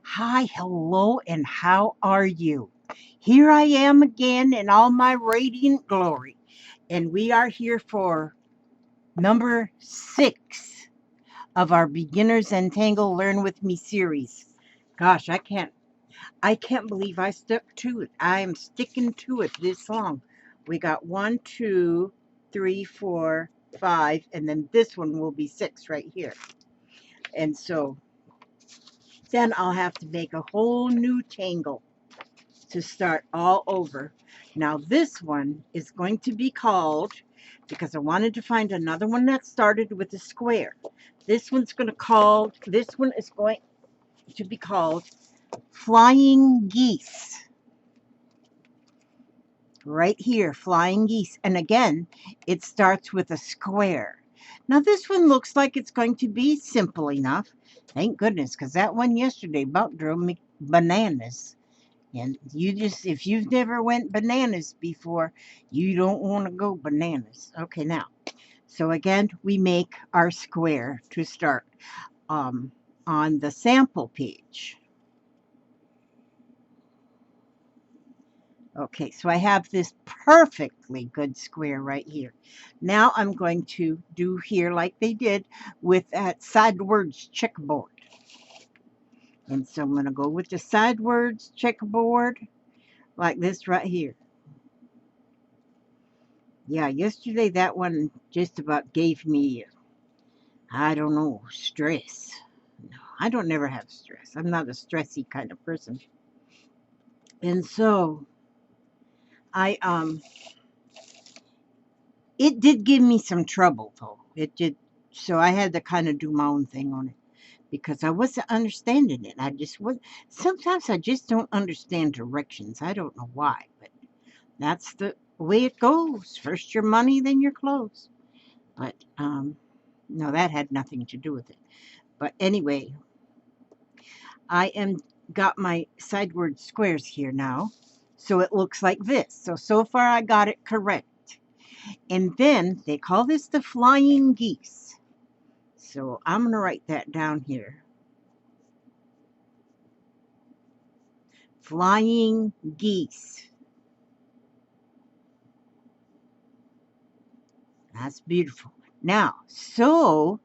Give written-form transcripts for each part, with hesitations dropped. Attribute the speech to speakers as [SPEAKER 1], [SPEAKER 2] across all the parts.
[SPEAKER 1] Hi, hello, and how are you? Here I am again in all my radiant glory, and we are here for number 6 of our Beginners Zentangle Learn With Me series. Gosh, I can't believe I stuck to it. I am sticking to it this long. We got 1, 2, 3, 4, 5, and then this one will be 6 right here. And so then I'll have to make a whole new tangle to start all over. Now this one is going to be called, because I wanted to find another one that started with a square. This one is going to be called Flying Geese. Right here, Flying Geese. And again, it starts with a square. Now this one looks like it's going to be simple enough. Thank goodness, because that one yesterday about drove me bananas. And if you've never went bananas before, you don't want to go bananas. Okay, now, so again, we make our square to start on the sample page. Okay, so I have this perfectly good square right here. Now I'm going to do here like they did with that sidewards checkerboard. And so I'm going to go with the sidewards checkerboard like this right here. Yeah, yesterday that one just about gave me, I don't know, stress. No, I don't never have stress. I'm not a stressy kind of person. And so I it did give me some trouble though. It did, so I had to kind of do my own thing on it because I wasn't understanding it. I just was sometimes I just don't understand directions. I don't know why, but that's the way it goes. First your money, then your clothes. But no, that had nothing to do with it. But anyway, I am got my sideward squares here now. So it looks like this. So far I got it correct. And then they call this the flying geese. So I'm going to write that down here. Flying geese. That's beautiful. Now, so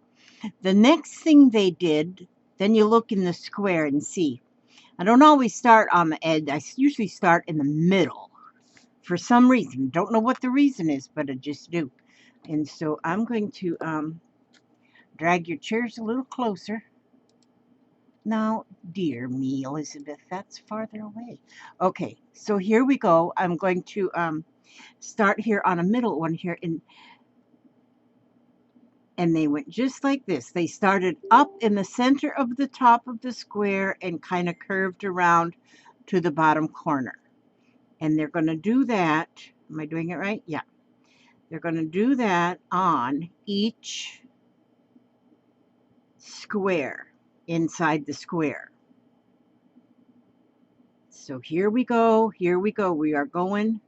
[SPEAKER 1] the next thing they did, then you look in the square and see. I don't always start on the edge. I usually start in the middle for some reason. Don't know what the reason is, but I just do. And so I'm going to drag your chairs a little closer. Now, dear me, Elizabeth, that's farther away. Okay, so here we go. I'm going to start here on a middle one here, and they went just like this. They started up in the center of the top of the square and kind of curved around to the bottom corner. And they're going to do that. Am I doing it right? Yeah. They're going to do that on each square inside the square. So here we go. Here we go. We are going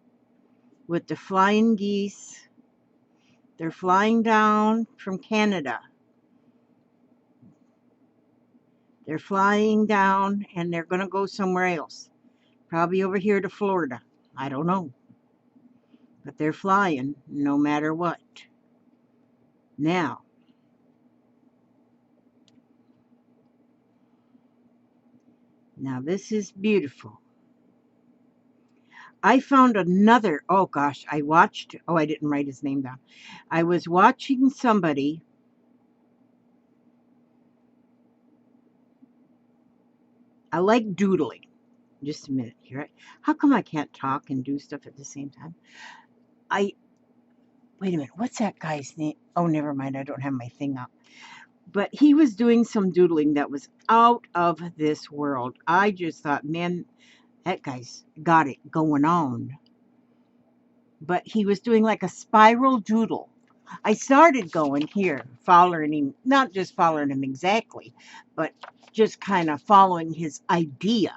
[SPEAKER 1] with the flying geese. They're flying down from Canada. They're flying down and they're going to go somewhere else. Probably over here to Florida. I don't know. But they're flying no matter what. Now, this is beautiful. I found another, oh gosh, I didn't write his name down. I was watching somebody. I like doodling. Just a minute here. How come I can't talk and do stuff at the same time? Wait a minute. What's that guy's name? Oh, never mind. I don't have my thing up. But he was doing some doodling that was out of this world. I just thought, man, that guy's got it going on. But he was doing like a spiral doodle. I started going here, following him, not just following him exactly, but just kind of following his idea.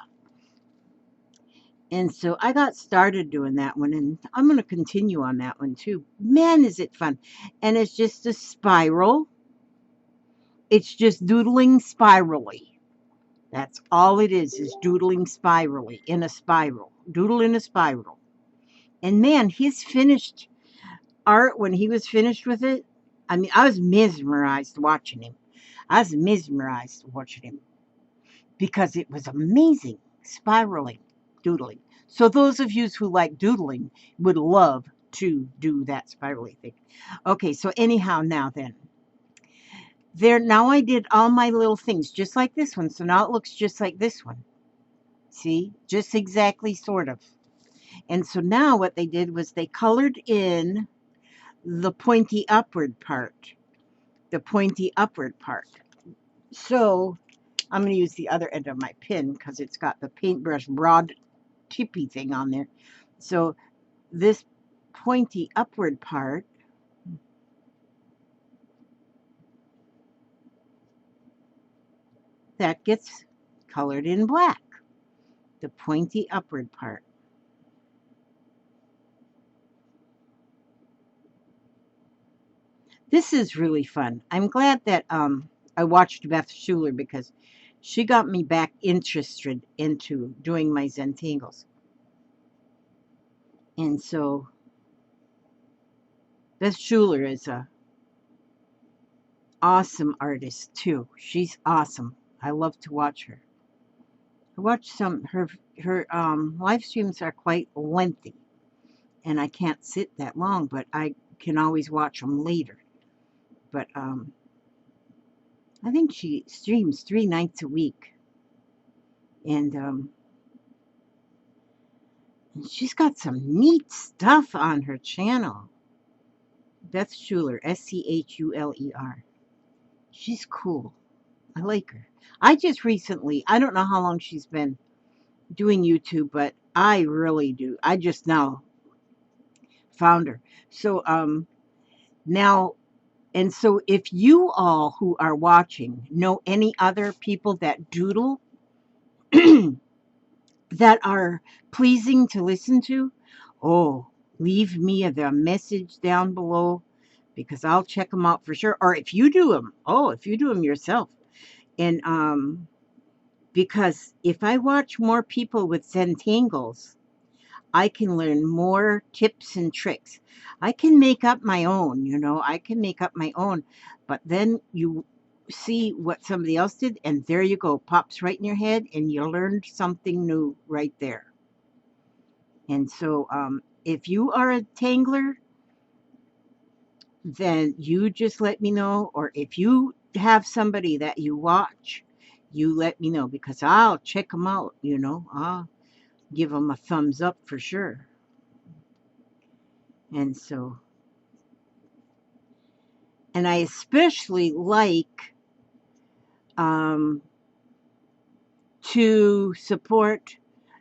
[SPEAKER 1] And so I got started doing that one, and I'm going to continue on that one too. Man, is it fun. And it's just a spiral. It's just doodling spirally. That's all it is doodling spirally, in a spiral. Doodle in a spiral. And man, his finished art, when he was finished with it, I mean, I was mesmerized watching him. I was mesmerized watching him because it was amazing, spiraling, doodling. So those of you who like doodling would love to do that spirally thing. Okay, so anyhow, now then. Now I did all my little things just like this one. So now it looks just like this one. See? Just exactly, sort of. And so now what they did was they colored in the pointy upward part. The pointy upward part. So I'm going to use the other end of my pen because it's got the paintbrush broad tippy thing on there. So this pointy upward part, that gets colored in black. The pointy upward part. This is really fun. I'm glad that I watched Beth Schuler because she got me back interested into doing my Zentangles. And so Beth Schuler is a awesome artist too. She's awesome. I love to watch her. I watch her live streams are quite lengthy, and I can't sit that long, but I can always watch them later. But I think she streams 3 nights a week, and she's got some neat stuff on her channel. Beth Schuler, Schuler. She's cool. I like her. I just recently, I don't know how long she's been doing YouTube, but I really do. I just now found her. So now, and so if you all who are watching know any other people that doodle that are pleasing to listen to, oh, leave me the message down below because I'll check them out for sure. Or if you do them, if you do them yourself. And because if I watch more people with Zentangles, I can learn more tips and tricks. I can make up my own, I can make up my own. But then you see what somebody else did, and there you go, pops right in your head, and you learned something new right there. And so if you are a tangler, then you just let me know. Or if you have somebody that you watch, you let me know because I'll check them out, I'll give them a thumbs up for sure. And so, and I especially like to support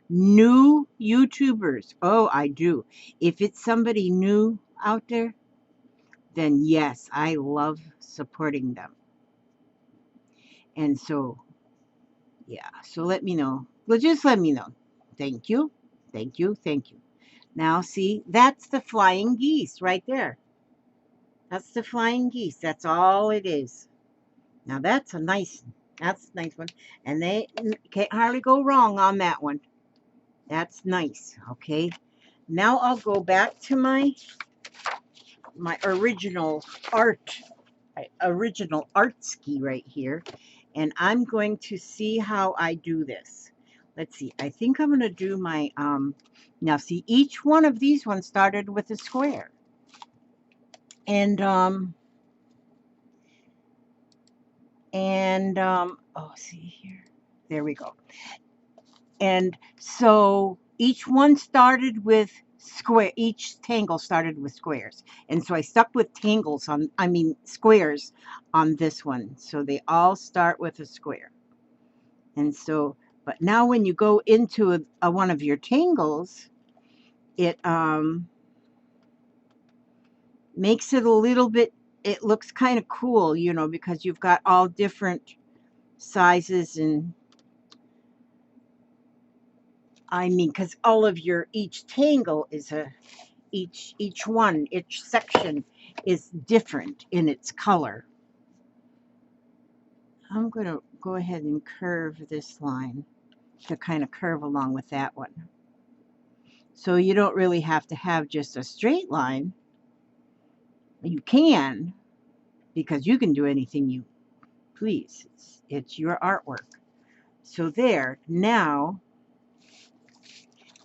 [SPEAKER 1] new YouTubers. Oh, I do. If it's somebody new out there, then yes, I love supporting them. And so, yeah, so let me know. Well, just let me know. Thank you. Thank you. Thank you. Now, see, that's the flying geese right there. That's the flying geese. That's all it is. Now, that's a nice one. And they can't hardly go wrong on that one. That's nice. Okay. Now I'll go back to my original art ski right here, and I'm going to see how I do this. Let's see. I think I'm going to do my now see, each one of these ones started with a square, and oh, see here, there we go. And so each one started with each tangle started with squares. And so I stuck with squares on this one. So they all start with a square. And so, but now when you go into one of your tangles, it makes it a little bit, it looks kind of cool, because you've got all different sizes and because all of each tangle is each section is different in its color. I'm going to go ahead and curve this line to kind of curve along with that one. So you don't really have to have just a straight line. You can, because you can do anything you please. It's your artwork. So there, now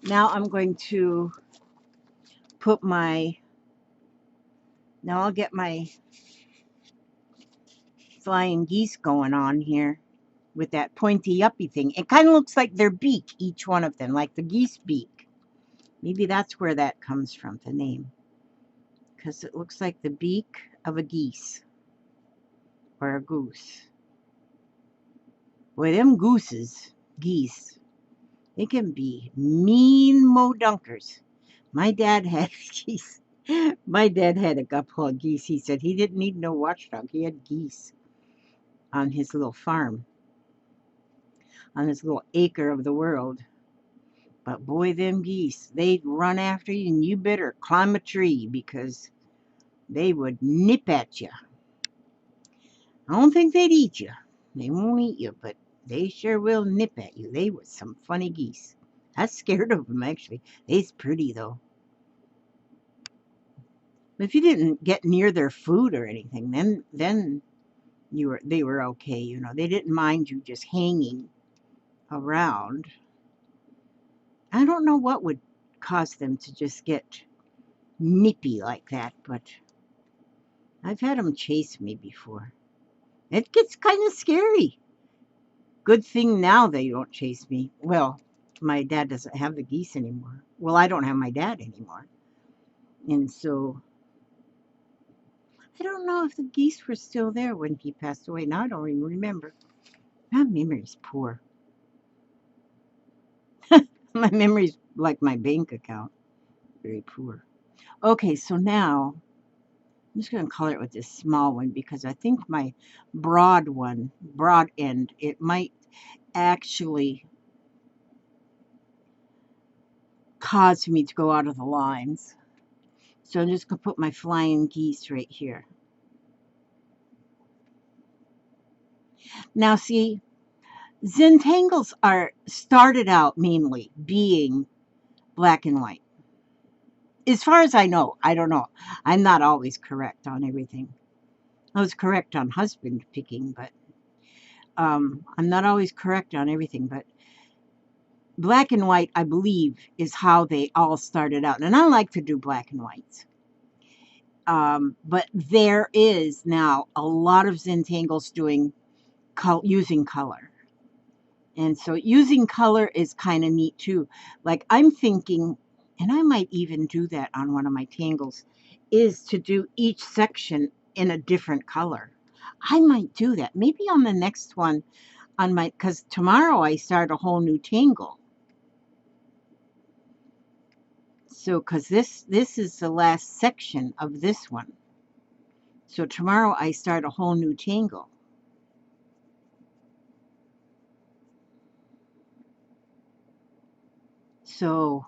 [SPEAKER 1] I'm going to put my, now I'll get my flying geese going on here with that pointy uppy thing. It kind of looks like their beak, each one of them, like the geese beak. Maybe that's where that comes from, the name. Because it looks like the beak of a geese or a goose. Boy, them geese, they can be mean modunkers. My dad had geese. My dad had a couple of geese. He said he didn't need no watchdog. He had geese on his little farm, on his little acre of the world. But boy, them geese, they'd run after you, and you better climb a tree because they would nip at you. I don't think they'd eat you. They won't eat you, but they sure will nip at you. They was some funny geese. I was scared of them, actually. They's pretty, though. But if you didn't get near their food or anything, then they were okay. You know, they didn't mind you just hanging around. I don't know what would cause them to just get nippy like that, but I've had them chase me before. It gets kind of scary. Good thing now they don't chase me. Well, my dad doesn't have the geese anymore. Well, I don't have my dad anymore. And so I don't know if the geese were still there when he passed away. Now I don't even remember. My memory's poor. My memory's like my bank account. Very poor. Okay, so now I'm just going to color it with this small one because I think my broad end, it might actually cause me to go out of the lines. So I'm just going to put my flying geese right here. Now see, Zentangles started out mainly being black and white. As far as I know, I don't know. I'm not always correct on everything. I was correct on husband picking, but I'm not always correct on everything. But black and white, I believe, is how they all started out. And I like to do black and whites. But there is now a lot of Zentangles using color. And so using color is kind of neat too. Like I'm thinking, and I might even do that on one of my tangles, is to do each section in a different color. I might do that. Maybe on the next one because tomorrow I start a whole new tangle. So, because this is the last section of this one. So tomorrow I start a whole new tangle. So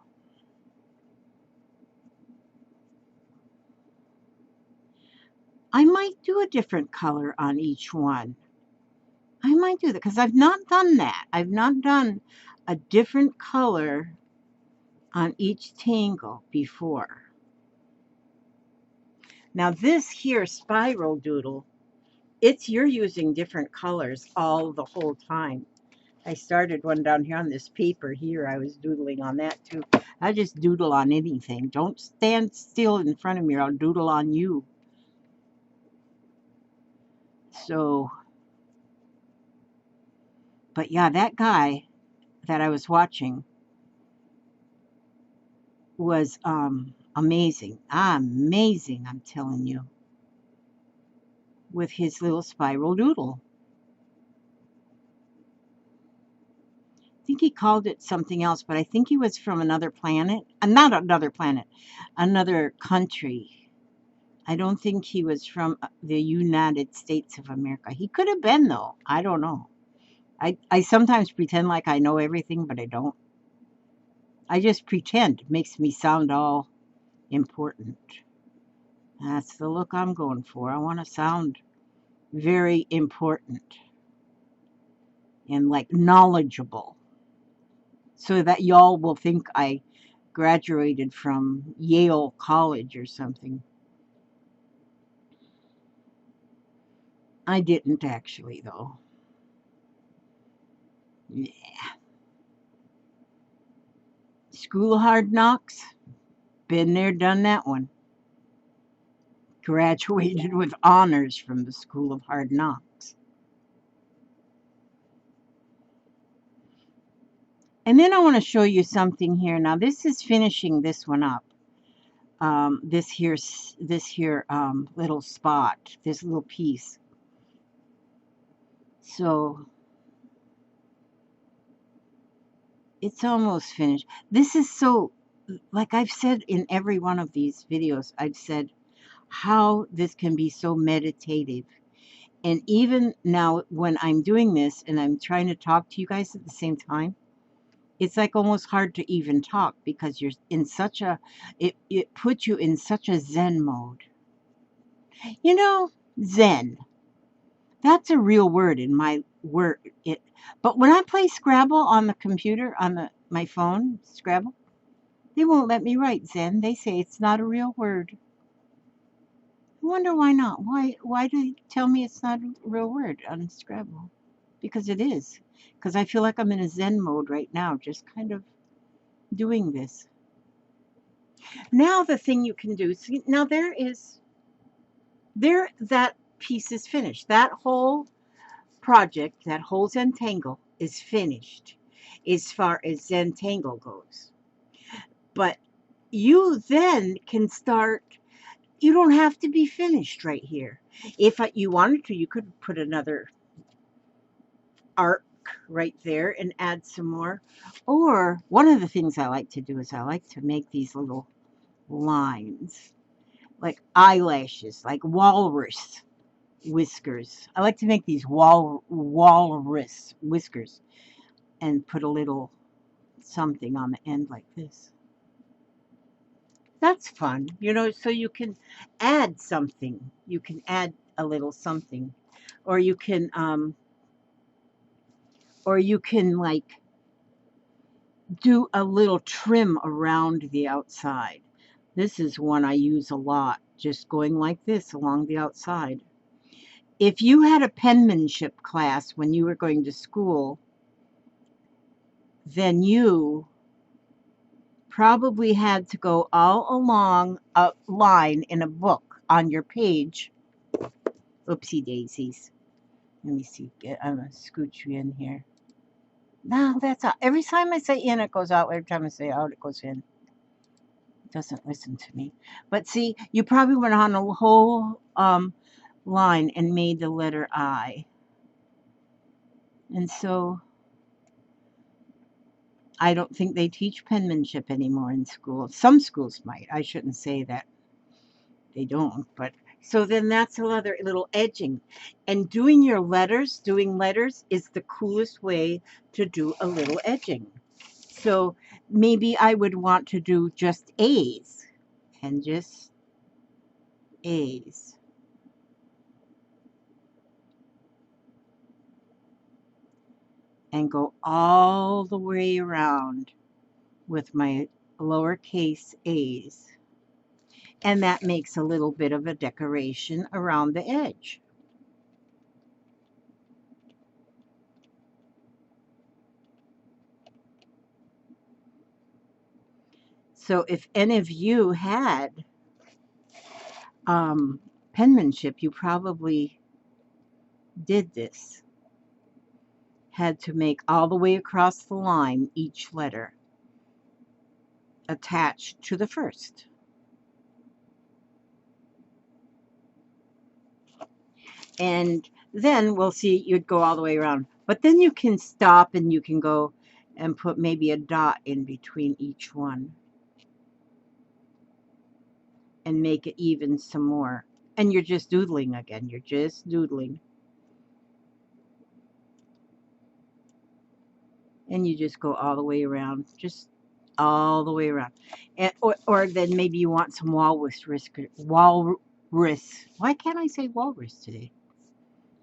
[SPEAKER 1] I might do a different color on each one. I might do that because I've not done that. I've not done a different color on each tangle before. Now this here spiral doodle, you're using different colors all the whole time. I started one down here on this paper here. I was doodling on that too. I just doodle on anything. Don't stand still in front of me or I'll doodle on you. So, but yeah, that guy that I was watching was amazing. Amazing, I'm telling you. With his little spiral doodle. I think he called it something else, but I think he was from another planet. Not another planet, another country. I don't think he was from the United States of America. He could have been, though. I don't know. I sometimes pretend like I know everything, but I don't. I just pretend. It makes me sound all important. That's the look I'm going for. I want to sound very important. and like knowledgeable, so that y'all will think I graduated from Yale College or something. I didn't actually, though. Yeah. School of Hard Knocks, been there, done that one. Graduated with honors from the School of Hard Knocks. And then I want to show you something here. Now, this is finishing this one up. This here little spot, this little piece. So it's almost finished. This is so, like I've said in every one of these videos, I've said how this can be so meditative. And even now when I'm doing this and I'm trying to talk to you guys at the same time, it's like almost hard to even talk because you're in such a, it puts you in such a Zen mode. You know, Zen. That's a real word in my word. But when I play Scrabble on the computer, on my phone, Scrabble, they won't let me write Zen. They say it's not a real word. I wonder why not. Why do they tell me it's not a real word on Scrabble? Because it is. Because I feel like I'm in a Zen mode right now, just kind of doing this. Now the thing you can do, see, now that piece is finished. That whole project, that whole Zentangle is finished as far as Zentangle goes. But you then can start, you don't have to be finished right here. If you wanted to, you could put another arc right there and add some more. Or one of the things I like to do is I like to make these little lines, like eyelashes, like walrus whiskers. I like to make these walrus whiskers and put a little something on the end like this. That's fun, you know, so you can add something. You can add a little something. Or you can like do a little trim around the outside. This is one I use a lot, just going like this along the outside. If you had a penmanship class when you were going to school, then you probably had to go all along a line in a book on your page. Oopsie daisies. Let me see. I'm going to scoot you in here. No, that's out. Every time I say in, it goes out. Every time I say out, it goes in. It doesn't listen to me. But see, you probably went on a whole line and made the letter I. And so I don't think they teach penmanship anymore in school. Some schools might. I shouldn't say that they don't, but so then that's another little edging. And doing letters is the coolest way to do a little edging. So maybe I would want to do just A's and just A's. And go all the way around with my lowercase a's. And that makes a little bit of a decoration around the edge. So if any of you had penmanship, you probably did this. Had to make all the way across the line each letter attached to the first. And then we'll see, you'd go all the way around. But then you can stop and you can go and put maybe a dot in between each one and make it even some more. And you're just doodling again. You're just doodling. And you just go all the way around. Just all the way around. And, or then maybe you want some walrus. Why can't I say walrus today?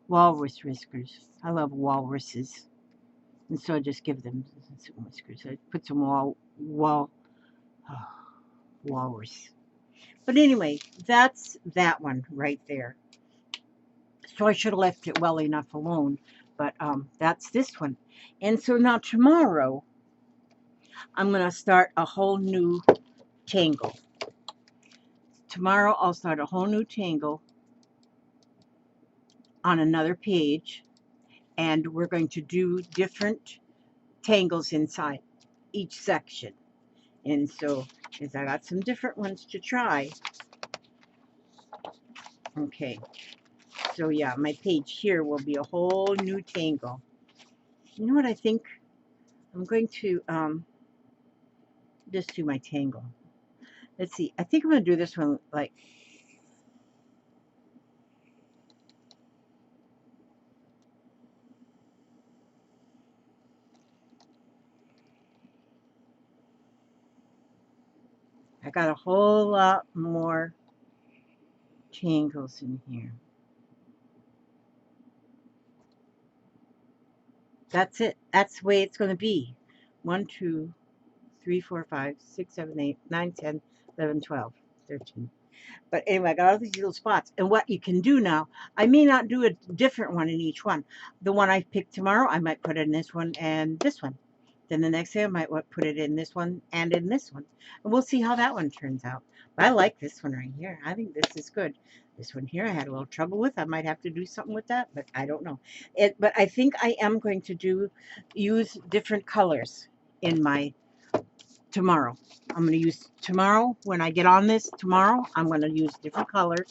[SPEAKER 1] Walrus whiskers. I love walruses. And so I just give them screws. I put some walrus. But anyway, that's that one right there. So I should have left it well enough alone. But that's this one. And so now tomorrow, I'm going to start a whole new tangle. Tomorrow I'll start a whole new tangle on another page. And we're going to do different tangles inside each section. And so, as I got some different ones to try. Okay, so yeah, my page here will be a whole new tangle. You know what I think? I'm going to just do my tangle. Let's see. I think I'm going to do this one like, I got a whole lot more tangles in here. That's it. That's the way it's going to be. 1, 2, 3, 4, 5, 6, 7, 8, 9, 10, 11, 12, 13. But anyway, I got all these little spots. And what you can do now, I may not do a different one in each one. The one I pick tomorrow, I might put it in this one and this one. Then the next day, I might put it in this one and in this one. And we'll see how that one turns out. But I like this one right here. I think this is good. This one here, I had a little trouble with. I might have to do something with that, but I don't know. But I think I am going to use different colors in my tomorrow. I'm going to use tomorrow, when I get on this tomorrow, I'm going to use different colors.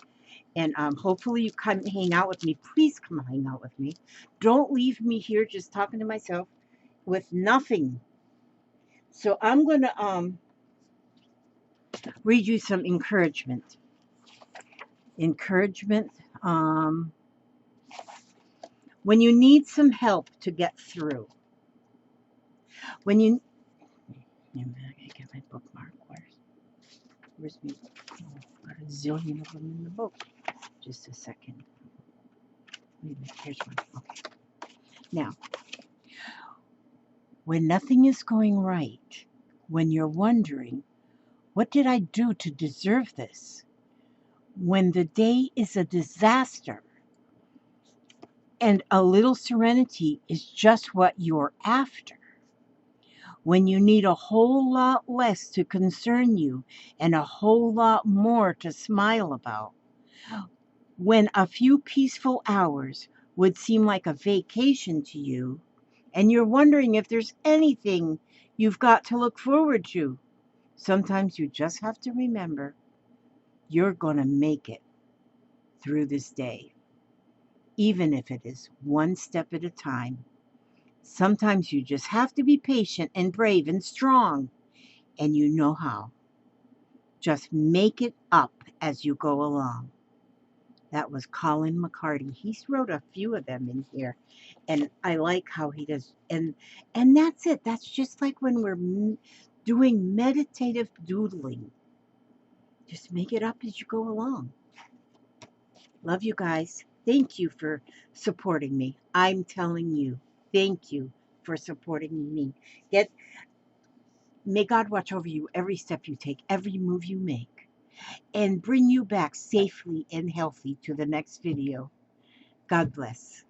[SPEAKER 1] And hopefully you come hang out with me. Please come hang out with me. Don't leave me here just talking to myself with nothing. So I'm going to read you some encouragement. Encouragement. When you need some help to get through. When you... I gotta get my bookmark. Where's me? Oh, I've got a zillion of them in the book. Just a second. Here's one. Okay. Now, when nothing is going right, when you're wondering, what did I do to deserve this? When the day is a disaster and a little serenity is just what you're after. When you need a whole lot less to concern you and a whole lot more to smile about. When a few peaceful hours would seem like a vacation to you, and you're wondering if there's anything you've got to look forward to. Sometimes you just have to remember you're going to make it through this day, even if it is one step at a time. Sometimes you just have to be patient and brave and strong, and you know how. Just make it up as you go along. That was Colin McCarty. He's wrote a few of them in here, and I like how he does. And that's it. That's just like when we're doing meditative doodling. Just make it up as you go along. Love you guys. Thank you for supporting me. I'm telling you, thank you for supporting me. May God watch over you every step you take, every move you make, and bring you back safely and healthy to the next video. God bless.